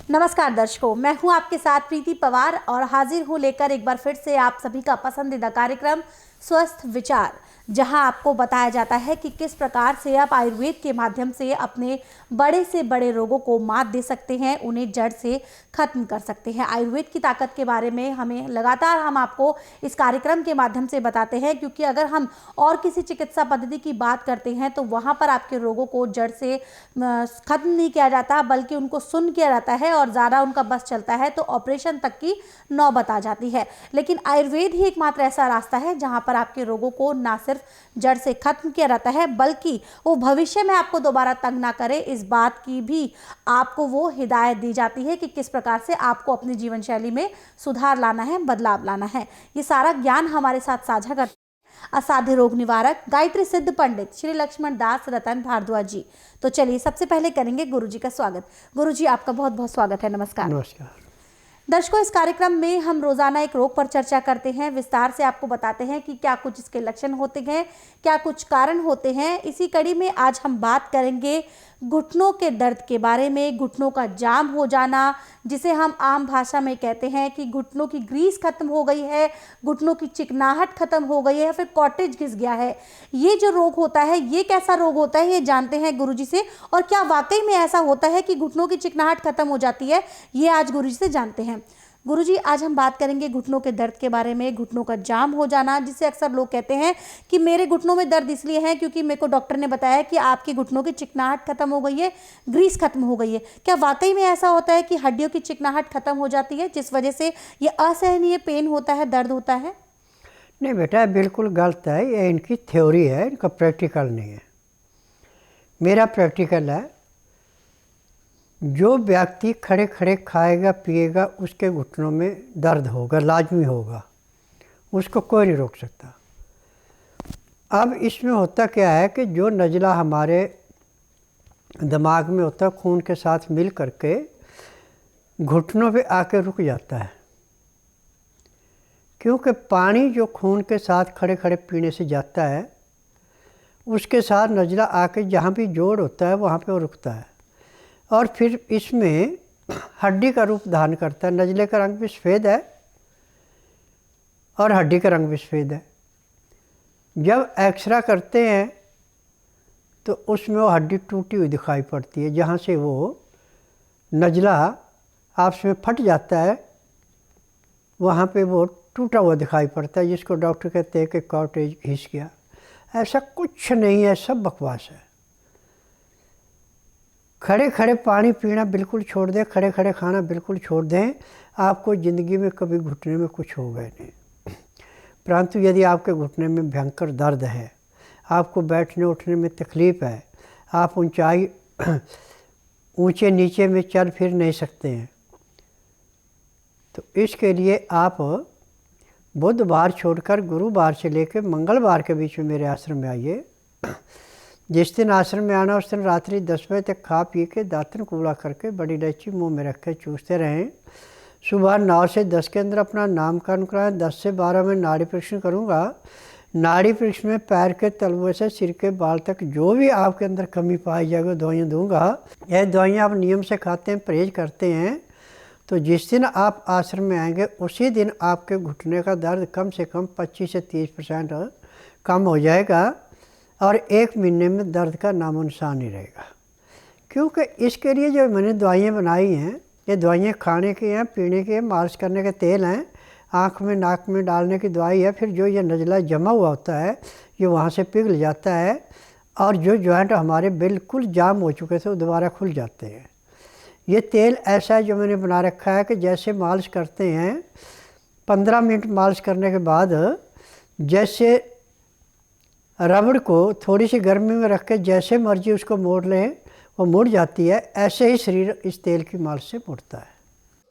नमस्कार दर्शकों, मैं हूं आपके साथ प्रीति पवार और हाजिर हूं लेकर एक बार फिर से आप सभी का पसंदीदा कार्यक्रम स्वस्थ विचार, जहां आपको बताया जाता है कि किस प्रकार से आप आयुर्वेद के माध्यम से अपने बड़े से बड़े रोगों को मात दे सकते हैं, उन्हें जड़ से खत्म कर सकते हैं। आयुर्वेद की ताकत के बारे में लगातार हम आपको इस कार्यक्रम के माध्यम से बताते हैं, क्योंकि अगर हम और किसी चिकित्सा पद्धति की बात करते हैं तो वहां पर आपके रोगों को जड़ से खत्म नहीं किया जाता, बल्कि उनको सुन्न किया जाता है और ज़्यादा उनका बस चलता है तो ऑपरेशन तक की नौबत आ जाती है। लेकिन आयुर्वेद ही एकमात्र ऐसा रास्ता है जहां पर आपके रोगों को ना सिर्फ जड़ से खत्म किया जाता है, बल्कि वो भविष्य में आपको दोबारा तंग ना करे, इस बात की भी आपको वो हिदायत दी जाती है कि किस प्रकार से आपको अपनी जीवन शैली में सुधार लाना है, बदलाव लाना है। ये सारा ज्ञान हमारे साथ साझा करते असाध्य रोग निवारक गायत्री सिद्ध पंडित श्री लक्ष्मण दास रतन भारद्वाज जी। तो चलिए सबसे पहले करेंगे गुरु जी का स्वागत। गुरु जी, आपका बहुत बहुत स्वागत है। नमस्कार। नमस्कार दर्शकों, इस कार्यक्रम में हम रोजाना एक रोग पर चर्चा करते हैं, विस्तार से आपको बताते हैं कि क्या कुछ इसके लक्षण होते हैं, क्या कुछ कारण होते हैं। इसी कड़ी में आज हम बात करेंगे घुटनों के दर्द के बारे में। घुटनों का जाम हो जाना, जिसे हम आम भाषा में कहते हैं कि घुटनों की ग्रीस खत्म हो गई है, घुटनों की चिकनाहट खत्म हो गई है या फिर कॉटेज घिस गया है। ये जो रोग होता है, ये कैसा रोग होता है, ये जानते हैं गुरुजी से। और क्या वाकई में ऐसा होता है कि घुटनों की चिकनाहट खत्म हो जाती है, ये आज गुरुजी से जानते हैं। गुरुजी, आज हम बात करेंगे घुटनों के दर्द के बारे में। घुटनों का जाम हो जाना, जिसे अक्सर लोग कहते हैं कि मेरे घुटनों में दर्द इसलिए है क्योंकि मेरे को डॉक्टर ने बताया कि आपके घुटनों की चिकनाहट खत्म हो गई है, ग्रीस खत्म हो गई है। क्या वाकई में ऐसा होता है कि हड्डियों की चिकनाहट खत्म हो जाती है, जिस वजह से ये असहनीय पेन होता है, दर्द होता है? नहीं बेटा, बिल्कुल गलत है। ये इनकी थ्योरी है, इनका प्रैक्टिकल नहीं है। मेरा प्रैक्टिकल है। जो व्यक्ति खड़े खड़े खाएगा पिएगा, उसके घुटनों में दर्द होगा, लाजमी होगा, उसको कोई नहीं रोक सकता। अब इसमें होता क्या है कि जो नज़ला हमारे दिमाग में होता है, खून के साथ मिल करके घुटनों पे आके रुक जाता है, क्योंकि पानी जो खून के साथ खड़े खड़े पीने से जाता है, उसके साथ नज़ला आके जहाँ भी जोड़ होता है वहाँ पे वो रुकता है और फिर इसमें हड्डी का रूप धारण करता है। नज़ले का रंग भी सफ़ेद है और हड्डी का रंग भी सफ़ेद है। जब एक्सरा करते हैं तो उसमें वो हड्डी टूटी हुई दिखाई पड़ती है, जहाँ से वो नज़ला आपस में फट जाता है, वहाँ पे वो टूटा हुआ दिखाई पड़ता है, जिसको डॉक्टर कहते हैं कि कॉटेज घिस गया। ऐसा कुछ नहीं है, सब बकवास है। खड़े खड़े पानी पीना बिल्कुल छोड़ दें, खड़े खड़े खाना बिल्कुल छोड़ दें, आपको ज़िंदगी में कभी घुटने में कुछ होगा नहीं। परंतु यदि आपके घुटने में भयंकर दर्द है, आपको बैठने उठने में तकलीफ़ है, आप ऊंचाई ऊंचे नीचे में चल फिर नहीं सकते हैं, तो इसके लिए आप बुधवार छोड़कर गुरुवार से लेकर मंगलवार के बीच में मेरे आश्रम में आइए। जिस दिन आश्रम में आना उस दिन रात्रि 10 बजे तक खा पी के दातन कूड़ा करके बड़ी इलायची मुंह में रख के चूसते रहें। सुबह 9 से 10 के अंदर अपना नामकरण कराएं। 10 से 12 में नाड़ी परीक्षण करूँगा। नाड़ी परीक्षण में पैर के तलवे से सिर के बाल तक जो भी आपके अंदर कमी पाई जाएगी दवाइयाँ दूँगा। यह दवाइयाँ आप नियम से खाते हैं, परहेज करते हैं, तो जिस दिन आप आश्रम में आएंगे उसी दिन आपके घुटने का दर्द कम से कम 25 से 30% कम हो जाएगा और 1 महीने में दर्द का नामो निशान नहीं रहेगा। क्योंकि इसके लिए जो मैंने दवाइयाँ बनाई हैं, ये दवाइयाँ खाने की हैं, पीने की हैं, मालिश करने के तेल हैं, आँख में नाक में डालने की दवाई है। फिर जो ये नज़ला जमा हुआ होता है ये वहाँ से पिघल जाता है और जो जॉइंट हमारे बिल्कुल जाम हो चुके थे वो दोबारा खुल जाते हैं। ये तेल ऐसा है जो मैंने बना रखा है कि जैसे मालिश करते हैं, 15 मिनट मालिश करने के बाद जैसे रबड़ को थोड़ी सी गर्मी में रख के जैसे मर्जी उसको मोड़ लें वो मुड़ जाती है, ऐसे ही शरीर इस तेल की मालिश से मुड़ता है।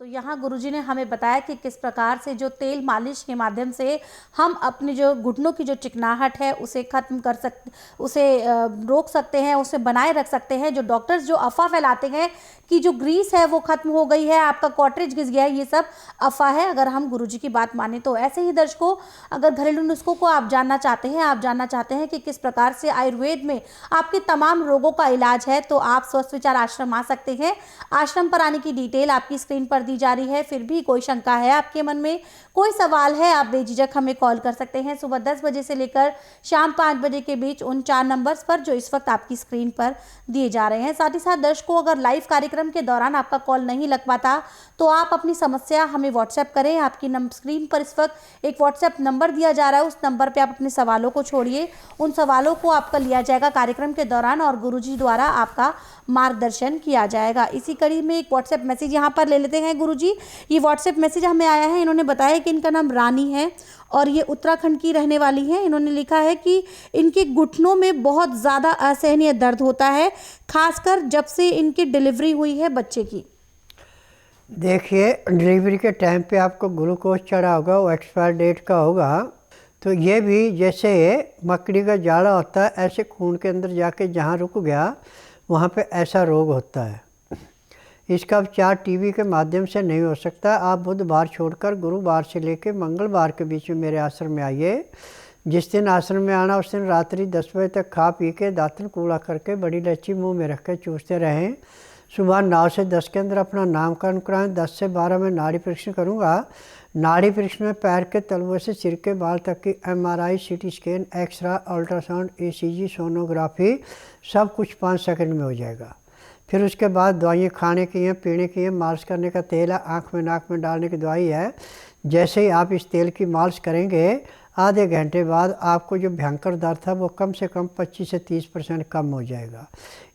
तो तो यहाँ गुरुजी ने हमें बताया कि किस प्रकार से जो तेल मालिश के माध्यम से हम अपने जो घुटनों की जो चिकनाहट है उसे खत्म कर सकते, उसे रोक सकते हैं, उसे बनाए रख सकते हैं। जो डॉक्टर्स जो अफवाह फैलाते हैं कि जो ग्रीस है वो खत्म हो गई है, आपका कॉटरेज घिस गया है, ये सब अफवाह है अगर हम गुरुजी की बात माने तो। ऐसे ही दर्शकों, अगर घरेलू नुस्खों को आप जानना चाहते हैं, आप जानना चाहते हैं कि किस प्रकार से आयुर्वेद में आपके तमाम रोगों का इलाज है, तो आप स्वस्थ विचार आश्रम आ सकते हैं। आश्रम पर आने की डिटेल आपकी स्क्रीन पर दी जा रही है। फिर भी कोई शंका है आपके मन में, कोई सवाल है, आप बेझिझक हमें कॉल कर सकते हैं सुबह 10 बजे से लेकर शाम 5 बजे के बीच उन 4 नंबर्स पर जो इस वक्त आपकी स्क्रीन पर दिए जा रहे हैं। साथ ही साथ दर्शकों, अगर लाइव कार्यक्रम के दौरान आपका कॉल नहीं लग पाता तो आप अपनी समस्या हमें व्हाट्सएप करें। आपकी स्क्रीन पर इस वक्त एक व्हाट्सएप नंबर दिया जा रहा है, उस नंबर पर आप अपने सवालों को छोड़िए। उन सवालों को आपका लिया जाएगा कार्यक्रम के दौरान और गुरुजी द्वारा आपका मार्गदर्शन किया जाएगा। इसी कड़ी में एक व्हाट्सएप मैसेज यहाँ पर ले लेते हैं गुरुजी। ये व्हाट्सएप मैसेज हमें आया है, इन्होंने बताया कि इनका नाम रानी है और ये उत्तराखंड की रहने वाली है। इन्होंने लिखा है कि इनके घुटनों में बहुत ज़्यादा असहनीय दर्द होता है, खासकर जब से इनकी डिलीवरी हुई है बच्चे की। देखिए, डिलीवरी के टाइम पे आपको ग्लूकोज चढ़ा होगा, वो एक्सपायर डेट का होगा। तो ये भी जैसे मकड़ी का जाड़ा होता है, ऐसे खून के अंदर जाके जहाँ रुक गया वहाँ पे ऐसा रोग होता है। इसका उपचार टीबी के माध्यम से नहीं हो सकता। आप बुधवार छोड़कर गुरुवार से लेकर मंगलवार के बीच में मेरे आश्रम में आइए। जिस दिन आश्रम में आना उस दिन रात्रि 10 बजे तक खा पी के दातन कूड़ा करके बड़ी इलायची मुंह में रख के चूसते रहें। सुबह 9 से 10 के अंदर अपना नामकरण कराएं। 10 से 12 में नाड़ी परीक्षण करूँगा। नाड़ी परीक्षण में पैर के तलवे से सिर के बाल तक की MRI, CT scan, x-ray, ultrasound, ECG, sonography सब कुछ 5 सेकंड में हो जाएगा। फिर उसके बाद दवाइयाँ खाने की हैं, पीने की हैं, मालिश करने का तेल है, आँख में नाक में डालने की दवाई है। जैसे ही आप इस तेल की मालिश करेंगे आधे घंटे बाद आपको जो भयंकर दर्द था वो कम से कम 25 से 30% कम हो जाएगा।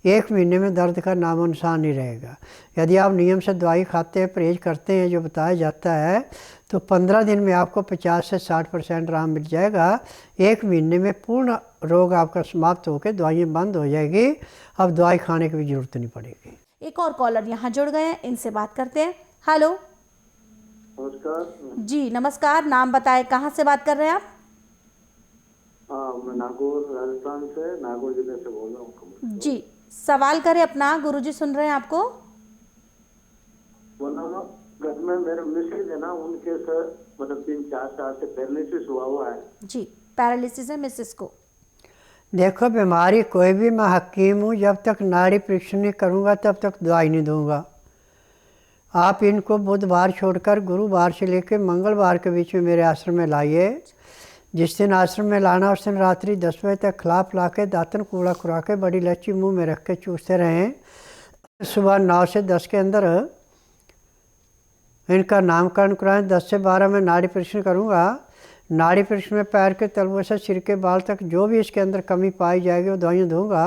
1 महीने में दर्द का नामो निशान नहीं रहेगा। यदि आप नियम से दवाई खाते हैं, परहेज करते हैं जो बताया जाता है, तो 15 दिन में आपको 50 से 60% आराम मिल जाएगा। 1 महीने में पूर्ण रोग आपका समाप्त होकर दवाइयाँ बंद हो जाएगी। अब दवाई खाने की भी जरूरत नहीं पड़ेगी। एक और कॉलर यहाँ जुड़ गए हैं, इनसे बात करते हैं। हेलो, नमस्कार जी नमस्कार, नाम बताएं, कहाँ से बात कर रहे हैं आप? मैं नागौर राजस्थान से, नागौर जिले से बोल रहा हूँ। जी, सवाल करें अपना, गुरुजी सुन रहे हैं आपको। घर में मेरे मिसेज है ना, उनके सर मतलब 3-4 साल से पैरालिसिस हुआ है। जी, पैरालिसिस है मिसेस को। देखो, बीमारी कोई भी, मैं हकीम हूँ, जब तक नाड़ी परीक्षण नहीं करूँगा तब तक दवाई नहीं दूँगा। आप इनको बुधवार छोड़कर गुरुवार से लेकर मंगलवार के बीच में मेरे आश्रम में लाइए। जिस दिन आश्रम में लाना उस दिन रात्रि 10 बजे तक खिला पिला के दातन कूड़ा खुरा के बड़ी इलायची मुँह में रख के चूसते रहें। सुबह 9 से 10 के अंदर इनका नामकरण कराएं। 10 से 12 में नाड़ी परीक्षण करूँगा। नाड़ी परीक्षण में पैर के तलवे से सिर के बाल तक जो भी इसके अंदर कमी पाई जाएगी वो दवाइयाँ दूँगा।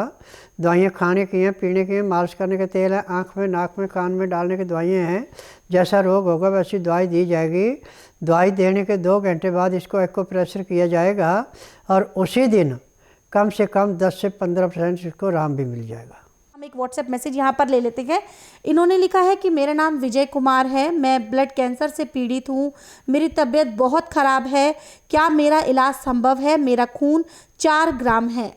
दवाइयाँ खाने की हैं, पीने की हैं, मालिश करने के तेल है, आँख में, नाक में, कान में डालने की दवाइयाँ हैं। जैसा रोग होगा वैसी दवाई दी जाएगी। दवाई देने के 2 घंटे बाद इसको एक्यूप्रेशर किया जाएगा और उसी दिन कम से कम 10 से 15% इसको आराम भी मिल जाएगा। हम एक व्हाट्सएप मैसेज यहाँ पर ले लेते हैं। इन्होंने लिखा है कि मेरा नाम विजय कुमार है, मैं ब्लड कैंसर से पीड़ित हूँ, मेरी तबीयत बहुत ख़राब है, क्या मेरा इलाज संभव है? मेरा खून 4 ग्राम है।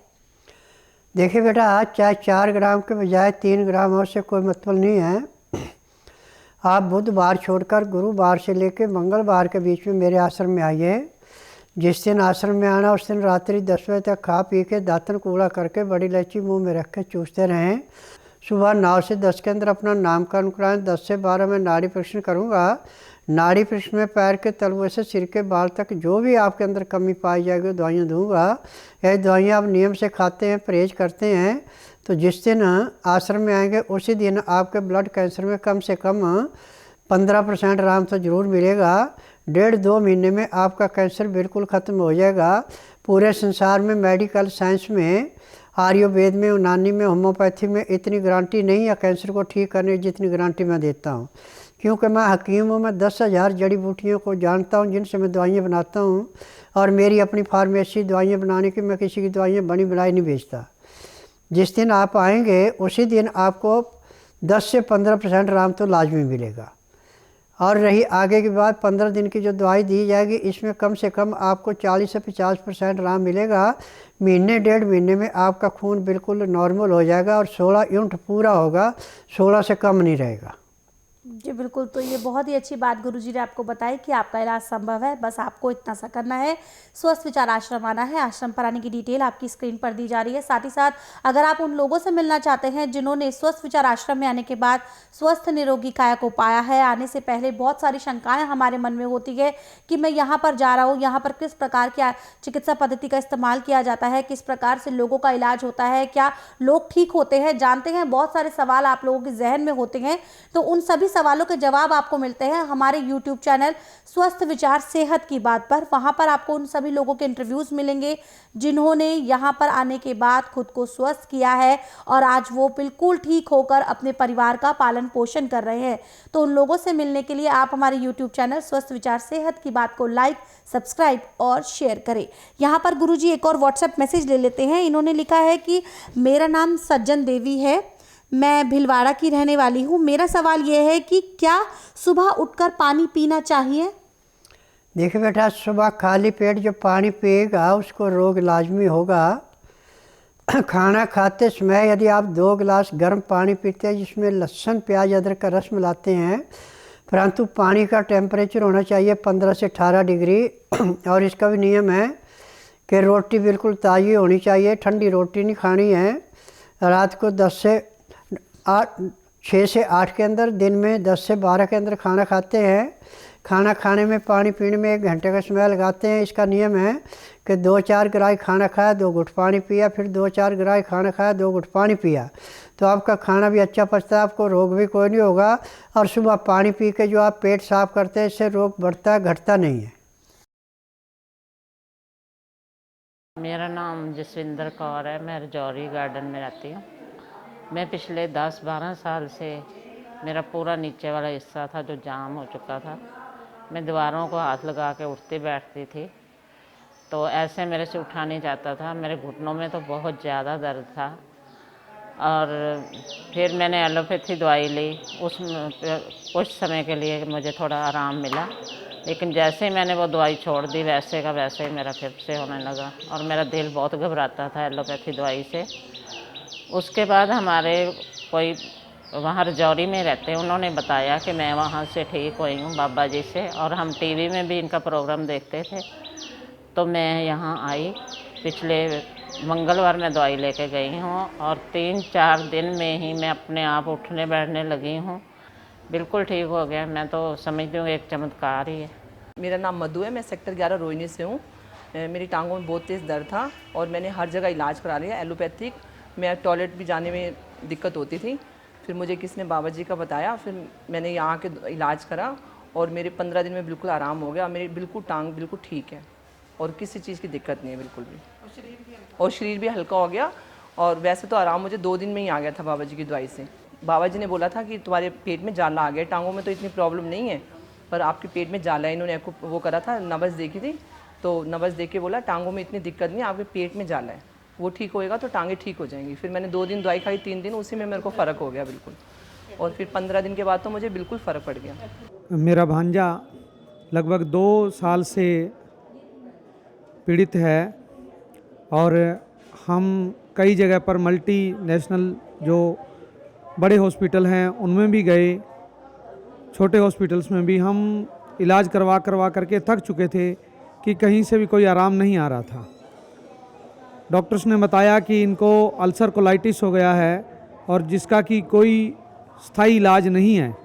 देखिए बेटा, आज चाहे 4 ग्राम के बजाय 3 ग्राम हो, से कोई मतलब नहीं है। आप बुधवार छोड़कर गुरुवार से लेकर मंगलवार के बीच में मेरे आश्रम में आइए। जिस दिन आश्रम में आना उस दिन रात्रि 10 बजे तक खा पी के दातन कूड़ा करके बड़ी इलायची मुंह में रख के चूसते रहें। सुबह 9 से 10 के अंदर अपना नामकरण कराएं। 10 से 12 में नाड़ी परीक्षण करूँगा। नाड़ी परीक्षण में पैर के तलवे से सिर के बाल तक जो भी आपके अंदर कमी पाई जाएगी दवाइयाँ दूँगा। यह दवाइयाँ आप नियम से खाते हैं, परहेज करते हैं, तो जिस दिन आश्रम में आएंगे उसी दिन आपके ब्लड कैंसर में कम से कम 15% आराम तो ज़रूर मिलेगा। 1.5-2 महीने में आपका कैंसर बिल्कुल ख़त्म हो जाएगा। पूरे संसार में मेडिकल साइंस में, आयुर्वेद में, यूनानी में, होम्योपैथी में इतनी गारंटी नहीं है कैंसर को ठीक करने जितनी गारंटी मैं देता हूँ। क्योंकि मैं हकीम हूँ, मैं 10,000 जड़ी बूटियों को जानता हूँ जिनसे मैं दवाइयाँ बनाता हूँ और मेरी अपनी फार्मेसी दवाइयाँ बनाने की, मैं किसी की दवाइयाँ बनी बनाई नहीं बेचता। जिस दिन आप आएंगे उसी दिन आपको 10 से 15% आराम तो लाजमी मिलेगा। और रही आगे की बात, 15 दिन की जो दवाई दी जाएगी इसमें कम से कम आपको 40 से 50% आराम मिलेगा। महीने 1.5 महीने में आपका खून बिल्कुल नॉर्मल हो जाएगा और 16 यूनिट पूरा होगा, 16 से कम नहीं रहेगा। जी बिल्कुल, तो ये बहुत ही अच्छी बात गुरुजी ने आपको बताई कि आपका इलाज संभव है, बस आपको इतना सा करना है, स्वस्थ विचार आश्रम आना है। आश्रम पर आने की डिटेल आपकी स्क्रीन पर दी जा रही है। साथ ही साथ अगर आप उन लोगों से मिलना चाहते हैं जिन्होंने स्वस्थ विचार आश्रम में आने के बाद स्वस्थ निरोगी काया को पाया है, आने से पहले बहुत सारी शंकाएं हमारे मन में होती है कि मैं यहाँ पर जा रहा हूँ, यहाँ पर किस प्रकार की चिकित्सा पद्धति का इस्तेमाल किया जाता है, किस प्रकार से लोगों का इलाज होता है, क्या लोग ठीक होते हैं, जानते हैं, बहुत सारे सवाल आप लोगों के जहन में होते हैं। तो उन सभी सवालों के जवाब आपको मिलते हैं हमारे YouTube चैनल स्वस्थ विचार सेहत की बात पर। वहां पर आपको उन सभी लोगों के इंटरव्यूज मिलेंगे जिन्होंने यहां पर आने के बाद खुद को स्वस्थ किया है और आज वो बिल्कुल ठीक होकर अपने परिवार का पालन पोषण कर रहे हैं। तो उन लोगों से मिलने के लिए आप हमारे YouTube चैनल स्वस्थ विचार सेहत की बात को लाइक, सब्सक्राइब और शेयर करें। यहाँ पर गुरुजी एक और व्हाट्सएप मैसेज ले लेते हैं। इन्होंने लिखा है कि मेरा नाम सज्जन देवी है, मैं भिलवाड़ा की रहने वाली हूँ। मेरा सवाल ये है कि क्या सुबह उठकर पानी पीना चाहिए? देखिए बेटा, सुबह खाली पेट जो पानी पिएगा उसको रोग लाजमी होगा। खाना खाते समय यदि आप 2 गिलास गर्म पानी पीते हैं जिसमें लहसुन, प्याज, अदरक का रस मिलाते हैं, परंतु पानी का टेम्परेचर होना चाहिए 15 से 18 डिग्री। और इसका भी नियम है कि रोटी बिल्कुल ताज़ी होनी चाहिए, ठंडी रोटी नहीं खानी है। रात को 6 से 8 के अंदर, दिन में 10 से 12 के अंदर खाना खाते हैं। खाना खाने में, पानी पीने में 1 घंटे का समय लगाते हैं। इसका नियम है कि 2-4 गिराई खाना खाया, 2 घुट पानी पिया, फिर 2-4 गिराई खाना खाया, 2 घुट पानी पिया, तो आपका खाना भी अच्छा पचता है, आपको रोग भी कोई नहीं होगा। और सुबह पानी पी के जो आप पेट साफ करते हैं इससे रोग बढ़ता है, घटता नहीं है। मेरा नाम जसविंदर कौर है, मैं रजौरी गार्डन में रहती हूँ। मैं पिछले 10-12 साल से मेरा पूरा नीचे वाला हिस्सा था जो जाम हो चुका था। मैं दीवारों को हाथ लगा के उठती बैठती थी, तो ऐसे मेरे से उठा नहीं जाता था। मेरे घुटनों में तो बहुत ज़्यादा दर्द था और फिर मैंने एलोपैथी दवाई ली। कुछ समय के लिए मुझे थोड़ा आराम मिला, लेकिन जैसे ही मैंने वो दवाई छोड़ दी वैसे का वैसे ही मेरा फिर से होने लगा और मेरा दिल बहुत घबराता था एलोपैथी दवाई से। उसके बाद हमारे कोई वहाँ रजौरी में रहते हैं, उन्होंने बताया कि मैं वहाँ से ठीक हुई हूँ बाबा जी से, और हम टीवी में भी इनका प्रोग्राम देखते थे। तो मैं यहाँ आई, पिछले मंगलवार मैं दवाई लेके गई हूँ और 3-4 दिन में ही मैं अपने आप उठने बैठने लगी हूँ, बिल्कुल ठीक हो गया। मैं तो समझती हूँ एक चमत्कार ही है। मेरा नाम मधु है, मैं सेक्टर 11 रोहिणी से हूँ। मेरी टांगों में बहुत तेज़ दर्द था और मैंने हर जगह इलाज करा लिया एलोपैथिक। मैं टॉयलेट भी जाने में दिक्कत होती थी, फिर मुझे किसी ने बाबा जी का बताया, फिर मैंने यहाँ के इलाज करा और मेरे 15 दिन में बिल्कुल आराम हो गया। मेरी बिल्कुल टांग बिल्कुल ठीक है और किसी चीज़ की दिक्कत नहीं है बिल्कुल भी, और शरीर भी हल्का हो गया। और वैसे तो आराम मुझे 2 दिन में ही आ गया था बाबा जी की दवाई से। बाबा जी ने बोला था कि तुम्हारे पेट में जाला आ गया, टांगों में तो इतनी प्रॉब्लम नहीं है पर आपके पेट में जाला है। इन्होंने आपको वो करा था, नब्ज़ देखी थी, तो नब्ज़ देख के बोला टांगों में इतनी दिक्कत नहीं है, आपके पेट में जाला है, वो ठीक होएगा तो टांगें ठीक हो जाएंगी। फिर मैंने 2 दिन दवाई खाई, 3 दिन, उसी में मेरे को फ़र्क हो गया बिल्कुल, और फिर 15 दिन के बाद तो मुझे बिल्कुल फ़र्क पड़ गया। मेरा भांजा लगभग 2 साल से पीड़ित है और हम कई जगह पर मल्टीनेशनल जो बड़े हॉस्पिटल हैं उनमें भी गए, छोटे हॉस्पिटल्स में भी हम इलाज करवा करके थक चुके थे कि कहीं से भी कोई आराम नहीं आ रहा था। डॉक्टर्स ने बताया कि इनको अल्सर कोलाइटिस हो गया है और जिसका कि कोई स्थायी इलाज नहीं है।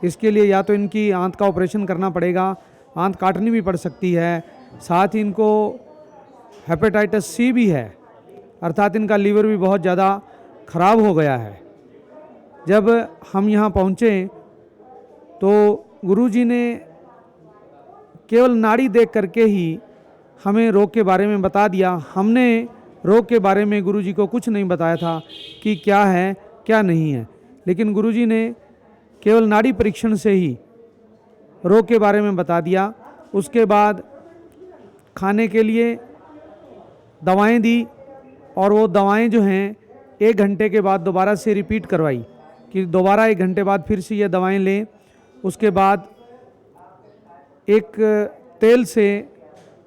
इसके लिए या तो इनकी आंत का ऑपरेशन करना पड़ेगा, आंत काटनी भी पड़ सकती है, साथ ही इनको हेपेटाइटिस सी भी है, अर्थात इनका लीवर भी बहुत ज़्यादा ख़राब हो गया है। जब हम यहाँ पहुँचे तो गुरुजी ने केवल नाड़ी देख करके ही हमें रोग के बारे में बता दिया। हमने रोग के बारे में गुरुजी को कुछ नहीं बताया था कि क्या है क्या नहीं है, लेकिन गुरुजी ने केवल नाड़ी परीक्षण से ही रोग के बारे में बता दिया। उसके बाद खाने के लिए दवाएं दी और वो दवाएं जो हैं 1 घंटे के बाद दोबारा से रिपीट करवाई कि दोबारा 1 घंटे बाद फिर से ये दवाएं लें। उसके बाद एक तेल से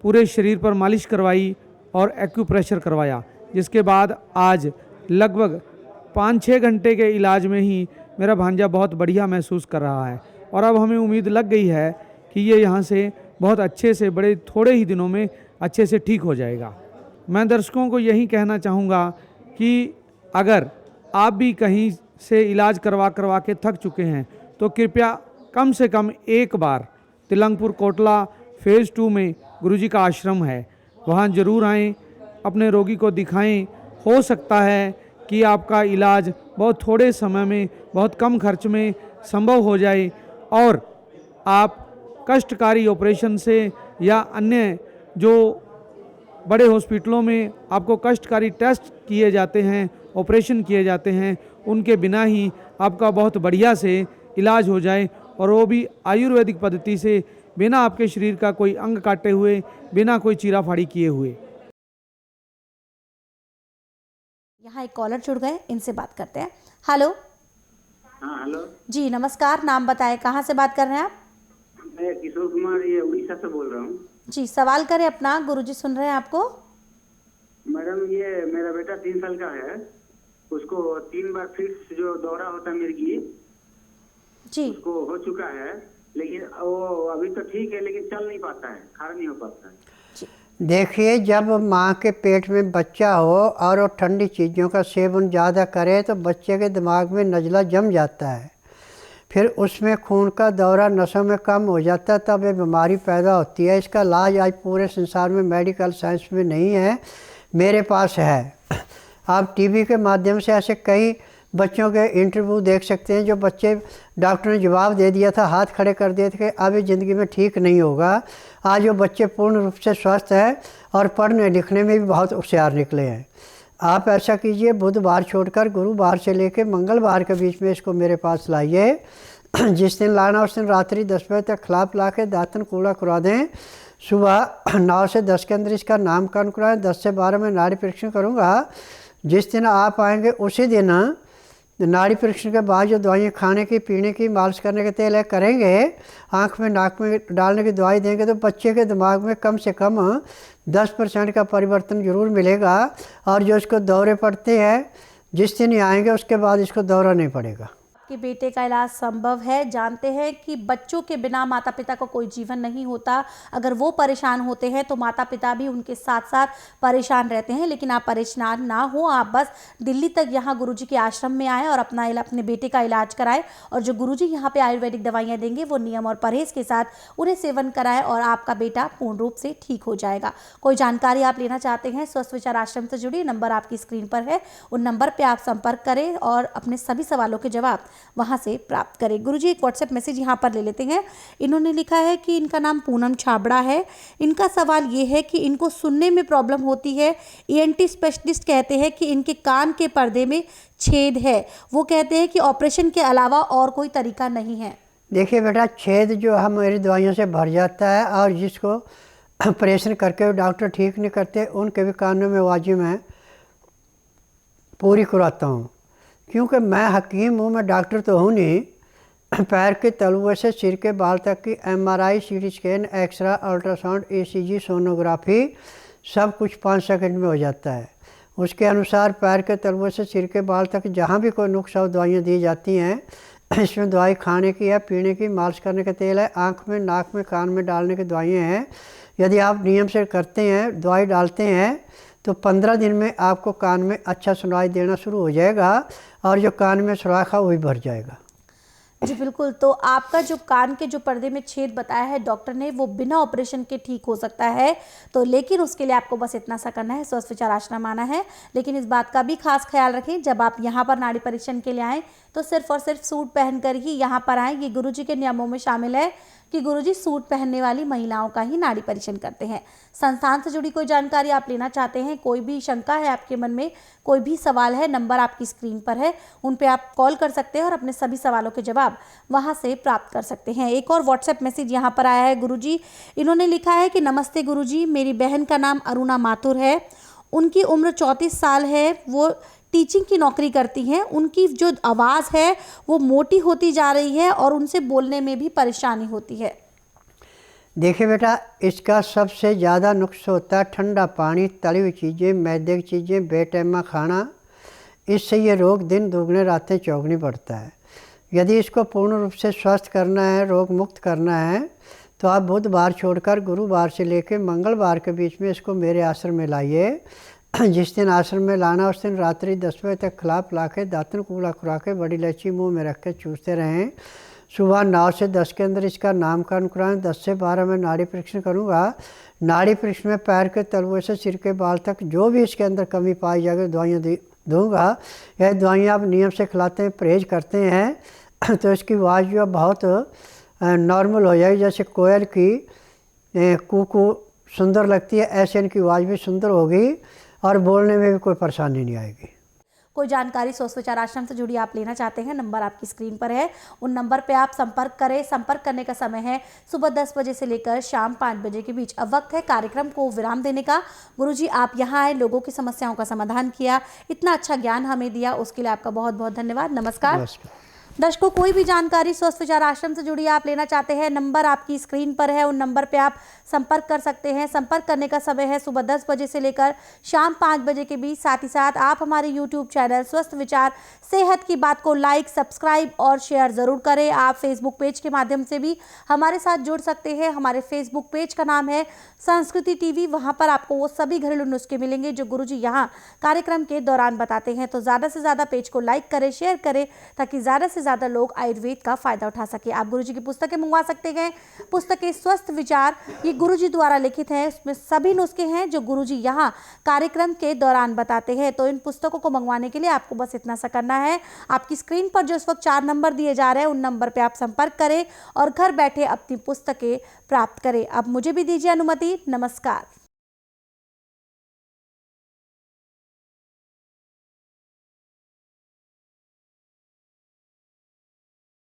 पूरे शरीर पर मालिश करवाई और एक्यूप्रेशर करवाया, जिसके बाद आज लगभग 5-6 घंटे के इलाज में ही मेरा भांजा बहुत बढ़िया महसूस कर रहा है और अब हमें उम्मीद लग गई है कि ये यहाँ से बहुत अच्छे से बड़े थोड़े ही दिनों में अच्छे से ठीक हो जाएगा। मैं दर्शकों को यही कहना चाहूँगा कि अगर आप भी कहीं से इलाज करवा के थक चुके हैं तो कृपया कम से कम एक बार तिलंगपुर कोटला फेज़ 2 में गुरुजी का आश्रम है, वहाँ ज़रूर आएँ, अपने रोगी को दिखाएं। हो सकता है कि आपका इलाज बहुत थोड़े समय में बहुत कम खर्च में संभव हो जाए और आप कष्टकारी ऑपरेशन से या अन्य जो बड़े हॉस्पिटलों में आपको कष्टकारी टेस्ट किए जाते हैं, ऑपरेशन किए जाते हैं, उनके बिना ही आपका बहुत बढ़िया से इलाज हो जाए और वो भी आयुर्वेदिक पद्धति से, बिना आपके शरीर का कोई अंग काटे हुए, बिना कोई चीरा फाड़ी किए हुए। यहाँ एक कॉलर जुड़ गए, इनसे बात करते हैं। हेलो। हाँ हेलो जी नमस्कार, नाम बताएं, कहाँ से बात कर रहे हैं आप? मैं किशोर कुमार ये उड़ीसा से बोल रहा हूँ। जी सवाल करें अपना, गुरुजी सुन रहे हैं आपको। मैडम ये मेरा बेटा 3 साल का है, उसको 3 बार फिक्स जो दौरा होता है मिर्गी जी उसको हो चुका है, लेकिन वो अभी तो ठीक है लेकिन चल नहीं पाता है, खड़ा नहीं हो पाता है। देखिए, जब माँ के पेट में बच्चा हो और वो ठंडी चीज़ों का सेवन ज़्यादा करे तो बच्चे के दिमाग में नज़ला जम जाता है, फिर उसमें खून का दौरा नसों में कम हो जाता है, तब ये बीमारी पैदा होती है। इसका इलाज आज पूरे संसार में मेडिकल साइंस में नहीं है, मेरे पास है। आप टीवी के माध्यम से ऐसे कई बच्चों के इंटरव्यू देख सकते हैं जो बच्चे डॉक्टर ने जवाब दे दिया था, हाथ खड़े कर दिए थे कि अब ये ज़िंदगी में ठीक नहीं होगा। आज वो बच्चे पूर्ण रूप से स्वस्थ हैं और पढ़ने लिखने में भी बहुत होशियार निकले हैं। आप ऐसा कीजिए, बुधवार छोड़कर गुरुवार से लेकर मंगलवार के बीच में इसको मेरे पास लाइए। जिस दिन लाना उस दिन रात्रि 10 बजे तक खिला पिला के दातन कूड़ा करवा दें। सुबह 9 से 10 के अंदर इसका नामकरण कराएं। 10 से 12 में नाड़ी परीक्षण करूँगा। जिस दिन आप आएंगे उसी दिन नाड़ी परीक्षण के बाद जो दवाइयाँ खाने की, पीने की, मालिश करने के तेल है करेंगे, आँख में नाक में डालने की दवाई देंगे तो बच्चे के दिमाग में कम से कम 10% का परिवर्तन जरूर मिलेगा। और जो इसको दौरे पड़ते हैं, जिस दिन ही आएंगे उसके बाद इसको दौरा नहीं पड़ेगा। आपके बेटे का इलाज संभव है। जानते हैं कि बच्चों के बिना माता पिता का कोई जीवन नहीं होता। अगर वो परेशान होते हैं तो माता पिता भी उनके साथ साथ परेशान रहते हैं। लेकिन आप परेशान ना हो, आप बस दिल्ली तक यहाँ गुरुजी के आश्रम में आएँ और अपने बेटे का इलाज कराएं। और जो गुरुजी यहाँ पे आयुर्वेदिक दवाइयाँ देंगे वो नियम और परहेज़ के साथ उन्हें सेवन कराएं और आपका बेटा पूर्ण रूप से ठीक हो जाएगा। कोई जानकारी आप लेना चाहते हैं स्वस्थ विचार आश्रम से जुड़ी, नंबर आपकी स्क्रीन पर है, उन नंबर पर आप संपर्क करें और अपने सभी सवालों के जवाब वहां से प्राप्त करें। गुरुजी एक व्हाट्सएप मैसेज यहाँ पर ले लेते हैं। इन्होंने लिखा है कि इनका नाम पूनम छाबड़ा है। इनका सवाल ये है कि इनको सुनने में प्रॉब्लम होती है। ENT स्पेशलिस्ट कहते हैं कि इनके कान के पर्दे में छेद है। वो कहते हैं कि ऑपरेशन के अलावा और कोई तरीका नहीं है। देखिए बेटा, छेद जो हमारी दवाइयों से भर जाता है और जिसको ऑपरेशन करके डॉक्टर ठीक नहीं करते उनके भी कानों में आवाज़ें मैं पूरी कराता हूँ, क्योंकि मैं हकीम हूँ, मैं डॉक्टर तो हूँ नहीं। पैर के तलुए से सिर के बाल तक की MRI, CT scan, x-ray, ultrasound, ECG, sonography सब कुछ 5 सेकंड में हो जाता है। उसके अनुसार पैर के तलुए से सिर के बाल तक जहाँ भी कोई नुक्सा दवाइयाँ दी जाती हैं, इसमें दवाई खाने की है, पीने की, मालिश करने का तेल है, आँख में, नाक में, कान में डालने की दवाइयाँ हैं। यदि आप नियम से करते हैं, दवाई डालते हैं तो 15 दिन में आपको कान में अच्छा सुनाई देना शुरू हो जाएगा और जो कान में सुराख है वही भर जाएगा। जी बिल्कुल। तो आपका जो कान के जो पर्दे में छेद बताया है डॉक्टर ने, वो बिना ऑपरेशन के ठीक हो सकता है। तो लेकिन उसके लिए आपको बस इतना सा करना है, स्वस्थ विचार आश्रम आना है। लेकिन इस बात का भी खास ख्याल रखें, जब आप यहाँ पर नाड़ी परीक्षण के लिए आएँ तो सिर्फ और सिर्फ सूट पहनकर ही यहाँ पर आएँ। ये गुरुजी के नियमों में शामिल है कि गुरुजी सूट पहनने वाली महिलाओं का ही नाड़ी परीक्षण करते हैं। संस्थान से जुड़ी कोई जानकारी आप लेना चाहते हैं, कोई भी शंका है आपके मन में, कोई भी सवाल है, नंबर आपकी स्क्रीन पर है, उन पे आप कॉल कर सकते हैं और अपने सभी सवालों के जवाब वहां से प्राप्त कर सकते हैं। एक और व्हाट्सएप मैसेज यहाँ पर आया है गुरुजी। इन्होंने लिखा है कि नमस्ते गुरुजी, मेरी बहन का नाम अरुणा माथुर है। उनकी उम्र 34 साल है। वो टीचिंग की नौकरी करती हैं। उनकी जो आवाज़ है वो मोटी होती जा रही है और उनसे बोलने में भी परेशानी होती है। देखिए बेटा, इसका सबसे ज़्यादा नुक्स होता है ठंडा पानी, तली हुई चीज़ें, मैदे की चीज़ें, बेटैमा खाना। इससे ये रोग दिन दुगने रातें चौगनी बढ़ता है। यदि इसको पूर्ण रूप से स्वस्थ करना है, रोग मुक्त करना है, तो आप बुधवार छोड़कर गुरुवार से लेकर मंगलवार के बीच में इसको मेरे आश्रम में लाइए। जिस दिन आश्रम में लाना उस दिन रात्रि 10 बजे तक खिला पिला के दातन कूला खुरा के बड़ी इलायची मुँह में रख के चूसते रहें। सुबह 9 से 10 के अंदर इसका नामकरण कराएं। 10 से 12 में नाड़ी परीक्षण करूँगा। नाड़ी परीक्षण में पैर के तलवे से सिर के बाल तक जो भी इसके अंदर कमी पाई जाएगी दवाइयाँ दूँगा। यह दवाइयाँ आप नियम से खिलाते हैं, परहेज करते हैं, तो इसकी आवाज़ जो बहुत नॉर्मल हो जाएगी। जैसे कोयल की कू सुंदर लगती है, ऐसे इनकी आवाज़ भी सुंदर होगी और बोलने में भी कोई परेशानी नहीं आएगी। कोई जानकारी स्वस्थ विचार आश्रम से जुड़ी आप लेना चाहते हैं, नंबर आपकी स्क्रीन पर है, उन नंबर पे आप संपर्क करें। संपर्क करने का समय है सुबह 10 बजे से लेकर शाम 5 बजे के बीच। अब वक्त है कार्यक्रम को विराम देने का। गुरुजी, आप यहाँ आए, लोगों की समस्याओं का समाधान किया, इतना अच्छा ज्ञान हमें दिया, उसके लिए आपका बहुत बहुत धन्यवाद। नमस्कार। दर्शकों, कोई भी जानकारी स्वस्थ विचार आश्रम से जुड़ी आप लेना चाहते हैं, नंबर आपकी स्क्रीन पर है, उन नंबर पे आप संपर्क कर सकते हैं। संपर्क करने का समय है सुबह 10 बजे से लेकर शाम 5 बजे के बीच। साथ ही साथ आप हमारे यूट्यूब चैनल स्वस्थ विचार सेहत की बात को लाइक, सब्सक्राइब और शेयर ज़रूर करें। आप फेसबुक पेज के माध्यम से भी हमारे साथ जुड़ सकते हैं। हमारे फेसबुक पेज का नाम है संस्कृति टीवी। वहाँ पर आपको वो सभी घरेलू नुस्खे मिलेंगे जो गुरुजी यहाँ कार्यक्रम के दौरान बताते हैं। तो ज़्यादा से ज़्यादा पेज को लाइक करें, शेयर करें, ताकि ज़्यादा से ज़्यादा लोग आयुर्वेद का फ़ायदा उठा सके। आप गुरुजी की पुस्तकें मंगवा सकते हैं। पुस्तकें स्वस्थ विचार ये गुरुजी द्वारा लिखित है, उसमें सभी नुस्खे हैं जो गुरुजी यहाँ कार्यक्रम के दौरान बताते हैं। तो इन पुस्तकों को मंगवाने के लिए आपको बस इतना सा करना है, आपकी स्क्रीन पर जो इस वक्त 4 नंबर दिए जा रहे हैं उन नंबर पर आप संपर्क करें और घर बैठे अपनी पुस्तकें प्राप्त करें। अब मुझे भी दीजिए अनुमति। नमस्कार।